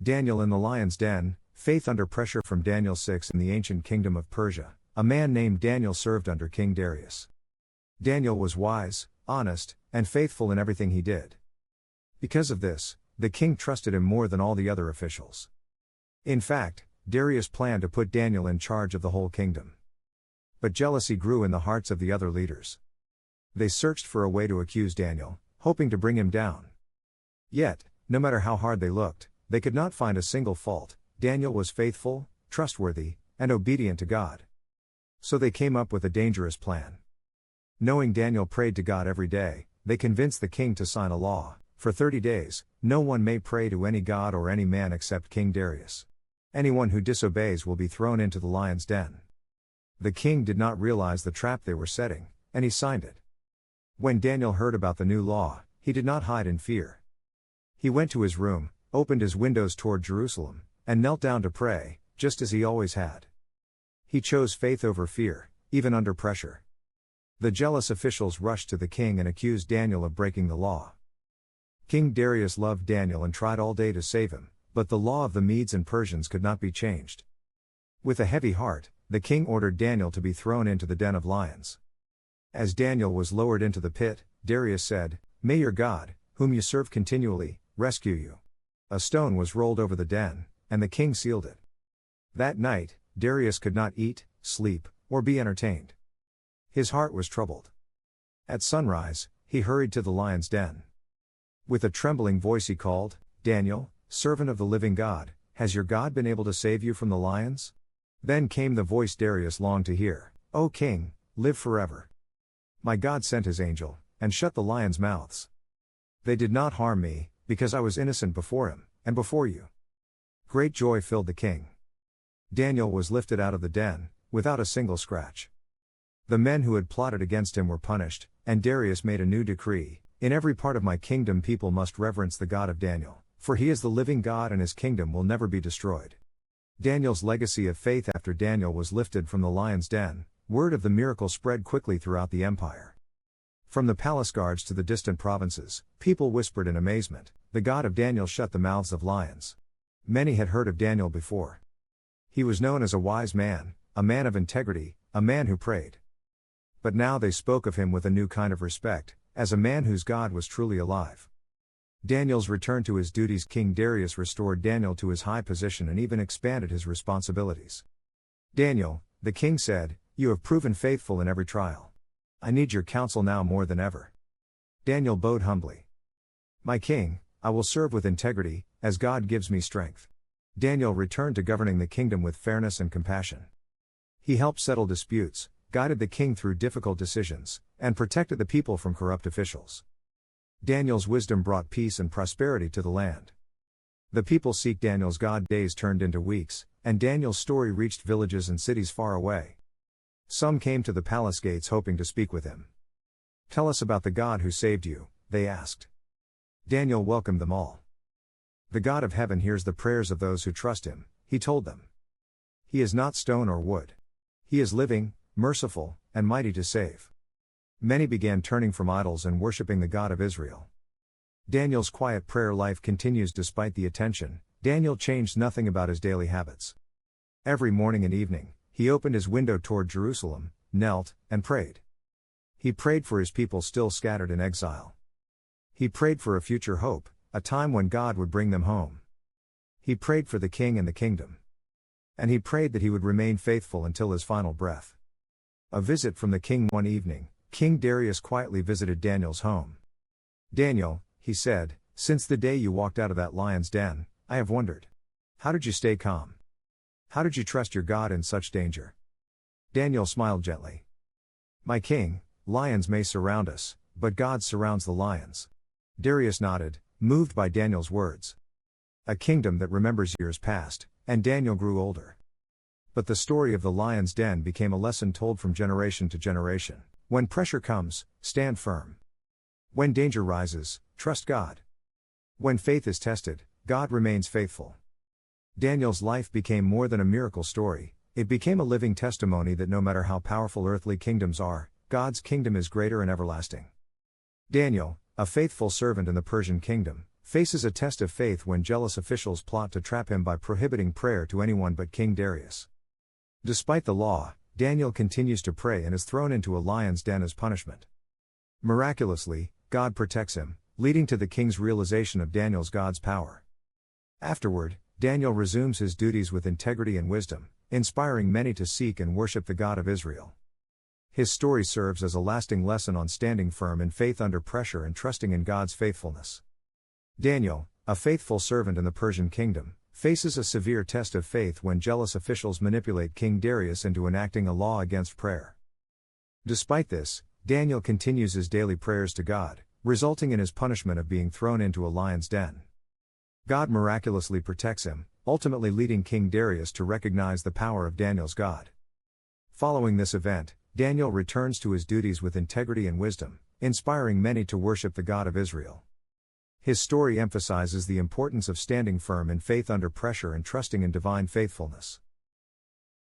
Daniel in the lion's den, faith under pressure from Daniel 6. In the ancient kingdom of Persia, a man named Daniel served under King Darius. Daniel was wise, honest, and faithful in everything he did. Because of this, the king trusted him more than all the other officials. In fact, Darius planned to put Daniel in charge of the whole kingdom. But jealousy grew in the hearts of the other leaders. They searched for a way to accuse Daniel, hoping to bring him down. Yet, no matter how hard they looked, they could not find a single fault. Daniel was faithful, trustworthy, and obedient to God. So they came up with a dangerous plan. Knowing Daniel prayed to God every day, they convinced the king to sign a law: for 30 days, no one may pray to any god or any man except King Darius. Anyone who disobeys will be thrown into the lion's den. The king did not realize the trap they were setting, and he signed it. When Daniel heard about the new law, he did not hide in fear. He went to his room, opened his windows toward Jerusalem, and knelt down to pray, just as he always had. He chose faith over fear, even under pressure. The jealous officials rushed to the king and accused Daniel of breaking the law. King Darius loved Daniel and tried all day to save him, but the law of the Medes and Persians could not be changed. With a heavy heart, the king ordered Daniel to be thrown into the den of lions. As Daniel was lowered into the pit, Darius said, "May your God, whom you serve continually, rescue you." A stone was rolled over the den, and the king sealed it. That night, Darius could not eat, sleep, or be entertained. His heart was troubled. At sunrise, he hurried to the lion's den. With a trembling voice he called, "Daniel, servant of the living God, has your God been able to save you from the lions?" Then came the voice Darius longed to hear, "O king, live forever. My God sent his angel, and shut the lions' mouths. They did not harm me, because I was innocent before him, and before you." Great joy filled the king. Daniel was lifted out of the den, without a single scratch. The men who had plotted against him were punished, and Darius made a new decree: "In every part of my kingdom people must reverence the God of Daniel, for he is the living God and his kingdom will never be destroyed." Daniel's legacy of faith. After Daniel was lifted from the lion's den, word of the miracle spread quickly throughout the empire. From the palace guards to the distant provinces, people whispered in amazement, "The God of Daniel shut the mouths of lions." Many had heard of Daniel before. He was known as a wise man, a man of integrity, a man who prayed. But now they spoke of him with a new kind of respect, as a man whose God was truly alive. Daniel's return to his duties. King Darius restored Daniel to his high position and even expanded his responsibilities. "Daniel," the king said, "you have proven faithful in every trial. I need your counsel now more than ever." Daniel bowed humbly. "My king, I will serve with integrity, as God gives me strength." Daniel returned to governing the kingdom with fairness and compassion. He helped settle disputes, guided the king through difficult decisions, and protected the people from corrupt officials. Daniel's wisdom brought peace and prosperity to the land. The people seek Daniel's God. Days turned into weeks, and Daniel's story reached villages and cities far away. Some came to the palace gates hoping to speak with him. "Tell us about the God who saved you," they asked. Daniel welcomed them all. "The God of heaven hears the prayers of those who trust him," he told them. "He is not stone or wood. He is living, merciful, and mighty to save." Many began turning from idols and worshipping the God of Israel. Daniel's quiet prayer life continues despite the attention. Daniel changed nothing about his daily habits. Every morning and evening, he opened his window toward Jerusalem, knelt, and prayed. He prayed for his people still scattered in exile. He prayed for a future hope, a time when God would bring them home. He prayed for the king and the kingdom. And he prayed that he would remain faithful until his final breath. A visit from the king. One evening, King Darius quietly visited Daniel's home. "Daniel," he said, "since the day you walked out of that lion's den, I have wondered. How did you stay calm? How did you trust your God in such danger?" Daniel smiled gently. "My king, lions may surround us, but God surrounds the lions." Darius nodded, moved by Daniel's words. A kingdom that remembers years past, and Daniel grew older. But the story of the lion's den became a lesson told from generation to generation. When pressure comes, stand firm. When danger rises, trust God. When faith is tested, God remains faithful. Daniel's life became more than a miracle story, it became a living testimony that no matter how powerful earthly kingdoms are, God's kingdom is greater and everlasting. Daniel, a faithful servant in the Persian kingdom, faces a test of faith when jealous officials plot to trap him by prohibiting prayer to anyone but King Darius. Despite the law, Daniel continues to pray and is thrown into a lion's den as punishment. Miraculously, God protects him, leading to the king's realization of God's power. Afterward, Daniel resumes his duties with integrity and wisdom, inspiring many to seek and worship the God of Israel. His story serves as a lasting lesson on standing firm in faith under pressure and trusting in God's faithfulness. Daniel, a faithful servant in the Persian kingdom, faces a severe test of faith when jealous officials manipulate King Darius into enacting a law against prayer. Despite this, Daniel continues his daily prayers to God, resulting in his punishment of being thrown into a lion's den. God miraculously protects him, ultimately leading King Darius to recognize the power of Daniel's God. Following this event, Daniel returns to his duties with integrity and wisdom, inspiring many to worship the God of Israel. His story emphasizes the importance of standing firm in faith under pressure and trusting in divine faithfulness.